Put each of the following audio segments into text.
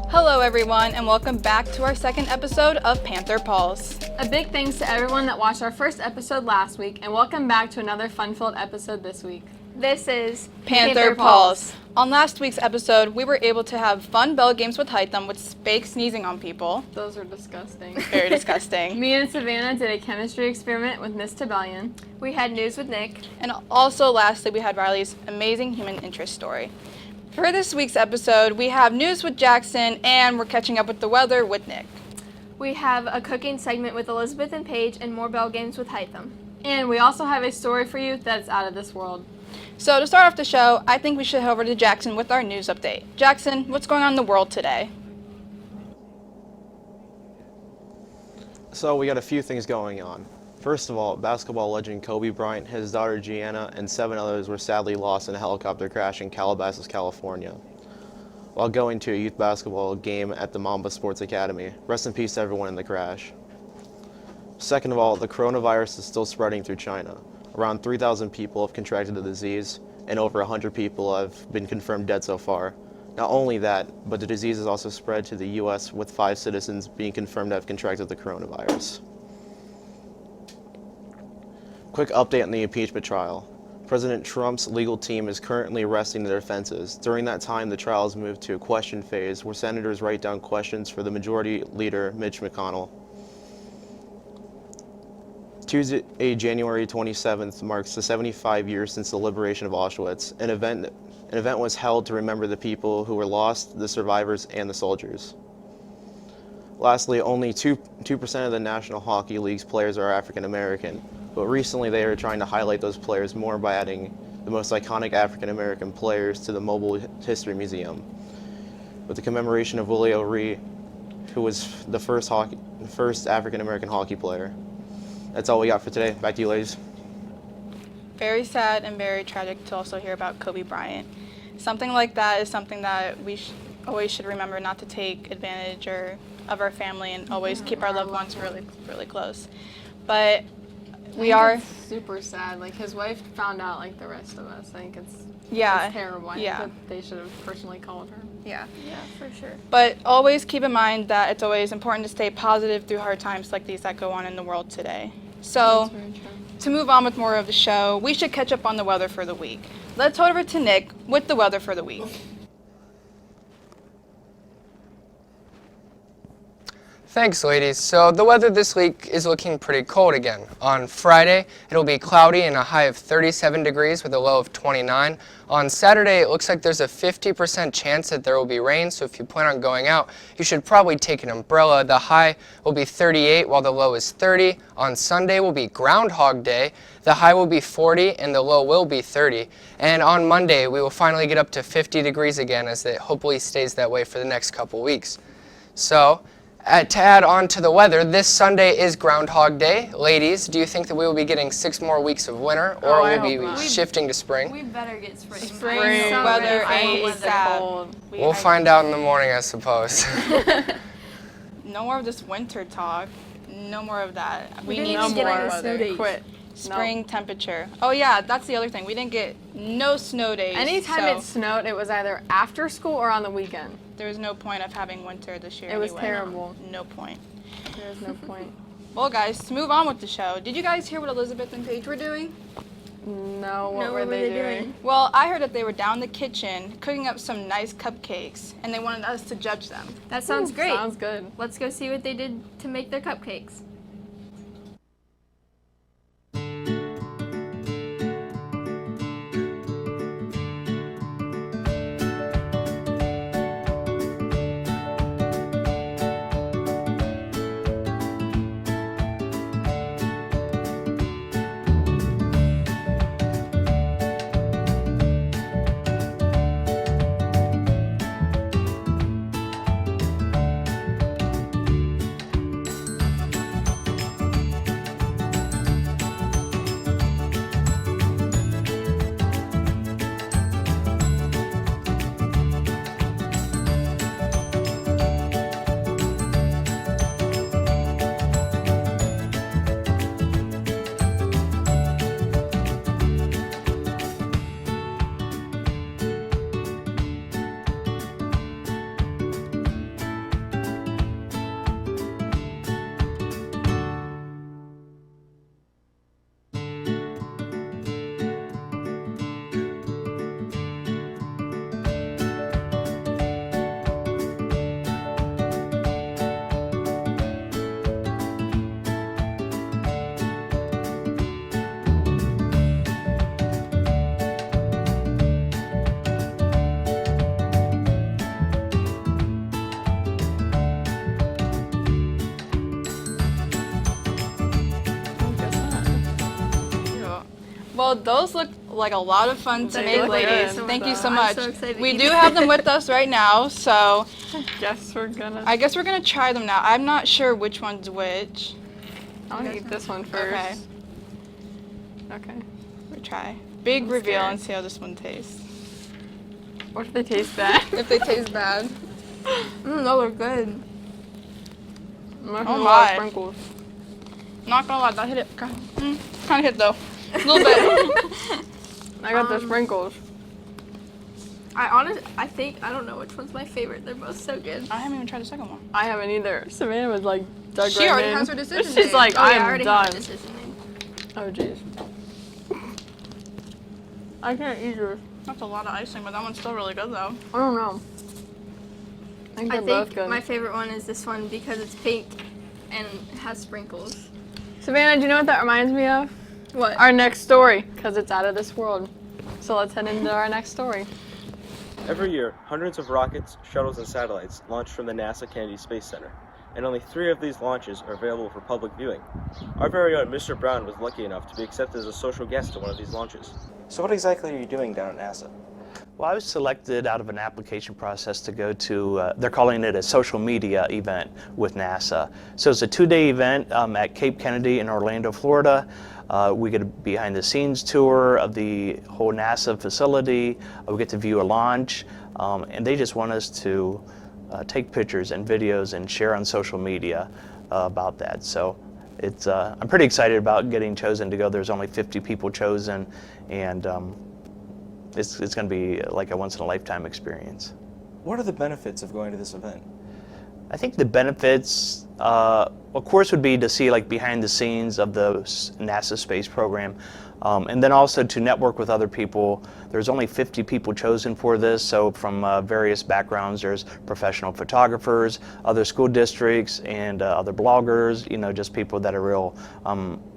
Hello everyone, and welcome back to our second episode of Panther Pulse. A big thanks to everyone that watched our first episode last week, and welcome back to another fun-filled episode this week. This is Panther Pulse. On last week's episode, we were able to have fun bell games with Hytham with fake sneezing on people. Those are disgusting. Very disgusting. Me and Savannah did a chemistry experiment with Miss Tabellion. We had news with Nick. And also, lastly, we had Riley's amazing human interest story. For this week's episode, we have news with Jackson, and we're catching up with the weather with Nick. We have a cooking segment with Elizabeth and Paige and more bell games with Hytham. And we also have a story for you that's out of this world. So to start off the show, I think we should head over to Jackson with our news update. Jackson, what's going on in the world today? So we got a few things going on. First of all, basketball legend Kobe Bryant, his daughter Gianna, and 7 others were sadly lost in a helicopter crash in Calabasas, California, while going to a youth basketball game at the Mamba Sports Academy. Rest in peace to everyone in the crash. Second of all, the coronavirus is still spreading through China. Around 3,000 people have contracted the disease, and over 100 people have been confirmed dead so far. Not only that, but the disease has also spread to the U.S., with 5 citizens being confirmed to have contracted the coronavirus. Quick update on the impeachment trial. President Trump's legal team is currently arresting the defenses. During that time, the trial has moved to a question phase where senators write down questions for the majority leader, Mitch McConnell. Tuesday, January 27th, marks the 75 years since the liberation of Auschwitz. An event was held to remember the people who were lost, the survivors, and the soldiers. Lastly, only 2% of the National Hockey League's players are African American, but recently they are trying to highlight those players more by adding the most iconic African American players to the Mobile History Museum, with the commemoration of Willie O'Ree, who was the first African American hockey player. That's all we got for today. Back to you, ladies. Very sad and very tragic to also hear about Kobe Bryant. Something like that is something that we always should remember not to take advantage of our family and always keep our loved ones really, really close. But we are super sad. Like, his wife found out like the rest of us. I think it's terrible. I think that they should have personally called her. Yeah, for sure. But always keep in mind that it's always important to stay positive through hard times like these that go on in the world today. So, to move on with more of the show, we should catch up on the weather for the week. Let's head over to Nick with the weather for the week. Thanks, ladies. So the weather this week is looking pretty cold again. On Friday, it'll be cloudy and a high of 37 degrees with a low of 29. On Saturday, it looks like there's a 50% chance that there will be rain, so if you plan on going out, you should probably take an umbrella. The high will be 38 while the low is 30. On Sunday will be Groundhog Day. The high will be 40 and the low will be 30. And on Monday, we will finally get up to 50 degrees again, as it hopefully stays that way for the next couple weeks. So, to add on to the weather, this Sunday is Groundhog Day. Ladies, do you think that we will be getting 6 more weeks of winter, or will we be shifting to spring? We better get spring. Spring weather ASAP. We'll find out in the morning, I suppose. No more of this winter talk. No more of that. We need no more weather. Quit. Spring temperature. Oh yeah, that's the other thing. We didn't get no snow days. Anytime it snowed, it was either after school or on the weekend. There was no point of having winter this year. It was terrible. No point. There was no point. Well, guys, to move on with the show, did you guys hear what Elizabeth and Paige were doing? No, what were they doing? Well, I heard that they were down in the kitchen cooking up some nice cupcakes, and they wanted us to judge them. That sounds great. Sounds good. Let's go see what they did to make their cupcakes. Well, those look like a lot of fun to They make, look ladies. good. Thank you so I'm much. so excited to We eat do them. have them with us right now, so I guess we're gonna try them now. I'm not sure which one's which. want to eat this one first. Okay. Okay. We try. Big I'm reveal scared. and see how this one tastes. What if they taste bad? If they taste bad. No, they're good. Oh my. Sprinkles. Not gonna lie, that hit it. Kind of hit though. A little bit. I got the sprinkles. I think, I don't know which one's my favorite. They're both so good. I haven't even tried the second one. I haven't either. Savannah was like dug She right already in. has her decision She's made. like, Oh, yeah, I I'm already have done. a decision made. Oh jeez. I can't eat yours. That's a lot of icing, but that one's still really good though. I don't know. I think I they're both think good. my favorite one is this one because it's pink and has sprinkles. Savannah, do you know what that reminds me of? What? Our next story, because it's out of this world. So let's head into our next story. Every year, hundreds of rockets, shuttles, and satellites launch from the NASA Kennedy Space Center, and only 3 of these launches are available for public viewing. Our very own Mr. Brown was lucky enough to be accepted as a social guest at one of these launches. So what exactly are you doing down at NASA? Well, I was selected out of an application process to go to, they're calling it a social media event with NASA. So it's a 2-day event at Cape Kennedy in Orlando, Florida. We get a behind the scenes tour of the whole NASA facility. We get to view a launch, and they just want us to take pictures and videos and share on social media about that. So it's, I'm pretty excited about getting chosen to go. There's only 50 people chosen, and it's going to be like a once-in-a-lifetime experience. What are the benefits of going to this event? I think the benefits, of course, would be to see like behind the scenes of the NASA space program, and then also to network with other people. There's only 50 people chosen for this, so from various backgrounds. There's professional photographers, other school districts, and other bloggers. You know, just people that are real,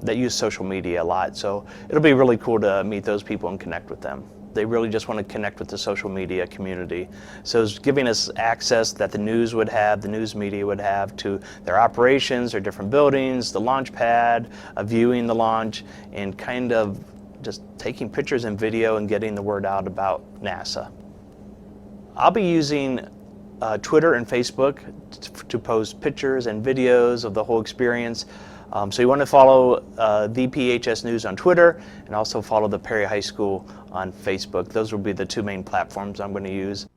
that use social media a lot. So it'll be really cool to meet those people and connect with them. They really just want to connect with the social media community. So it's giving us access that the news would have, the news media would have to their operations, their different buildings, the launch pad, viewing the launch, and kind of just taking pictures and video and getting the word out about NASA. I'll be using Twitter and Facebook to post pictures and videos of the whole experience. So you want to follow the PHS News on Twitter and also follow the Perry High School on Facebook. Those will be the 2 main platforms I'm going to use.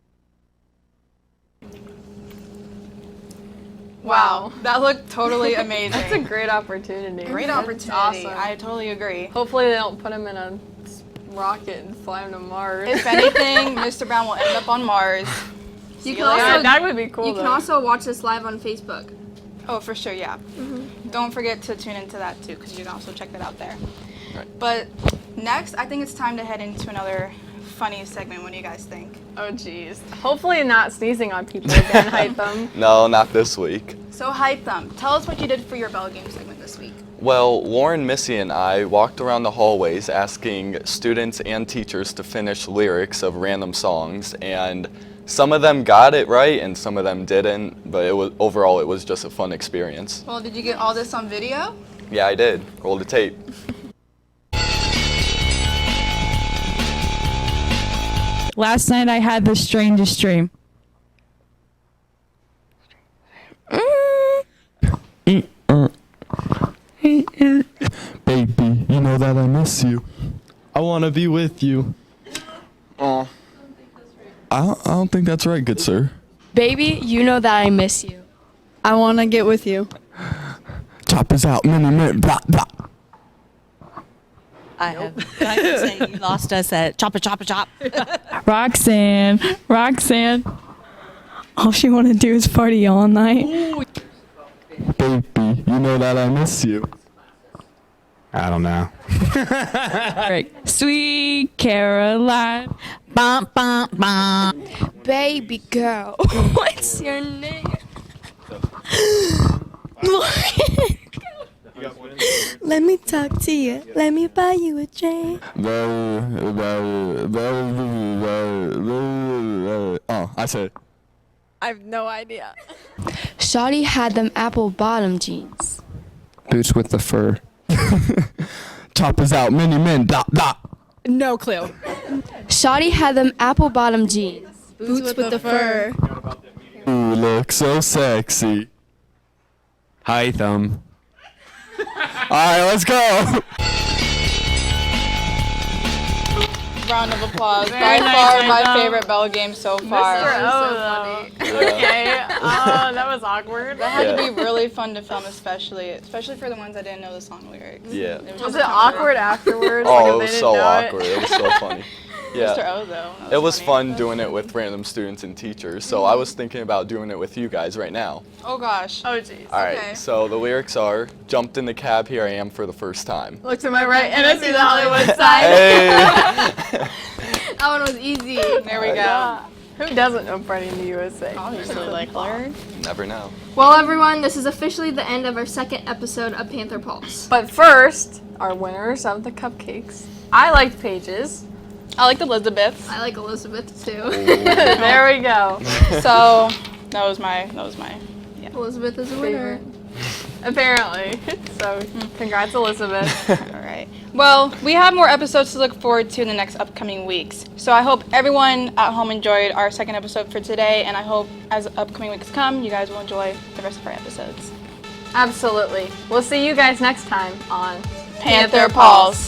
Wow, that looked totally amazing. That's a great opportunity. Great That's opportunity. Awesome. I totally agree. Hopefully they don't put him in a rocket and fly him to Mars. If anything, Mr. Brown will end up on Mars. You See can you later. also that would be cool. You can though. also watch this live on Facebook. Oh, for sure, yeah. Don't forget to tune into that too, because you can also check that out there. But next, I think it's time to head into another funny segment. What do you guys think? Oh jeez. Hopefully not sneezing on people again. Hype them. No, not this week. So hype them. Tell us what you did for your bell game segment this week. Well, Lauren, Missy, and I walked around the hallways asking students and teachers to finish lyrics of random songs, and some of them got it right and some of them didn't, but overall it was just a fun experience. Well, did you get all this on video? Yeah, I did. Roll the tape. Last night I had the strangest dream. Baby, you know that I miss you. I want to be with you. Oh. I don't think that's right, good sir. Baby, you know that I miss you. I want to get with you. Choppers out, minute, blah, blah. I have got to say you lost us at chopper, chopper, chop. Roxanne, all she want to do is party all night. Baby, you know that I miss you. I don't know. Sweet Caroline. Bum, bum, bum. Baby girl, what's your name? Let me talk to you. Let me buy you a drink. Oh, I said. I have no idea. Shawty had them apple bottom jeans. Boots with the fur. Choppers out, many men, dot, dot. No clue. Shawty had them apple bottom jeans. Boots with the fur. Ooh, look so sexy. Hi, thumb. Alright, let's go. Round of applause. Very By nice, far I my know. favorite Bell game so far. Oh, okay. Oh, that was awkward. That had to be really fun to film, especially for the ones that didn't know the song lyrics. Yeah. Was just it awkward afterwards? Oh, like, it if was they so didn't know awkward. It was so funny. Mr. Yeah. O though. that It was funny. fun doing it with random students and teachers, so I was thinking about doing it with you guys right now. Oh gosh. Oh, jeez. All right, Okay. so the lyrics are, jumped in the cab, here I am for the first time. Look to my right and I see the Hollywood sign. Hey! That one was easy. There we go. Who doesn't know Party in the USA? Obviously, like Larry. Never know. Well, everyone, this is officially the end of our second episode of Panther Pulse. But first, our winners of the cupcakes. I liked Paige's. I liked Elizabeth's. I like Elizabeth too. There we go. So that was my. Yeah. Elizabeth is a winner. Apparently. So, congrats, Elizabeth. All right. Well, we have more episodes to look forward to in the next upcoming weeks. So I hope everyone at home enjoyed our second episode for today, and I hope as upcoming weeks come, you guys will enjoy the rest of our episodes. Absolutely. We'll see you guys next time on Panther Pulse.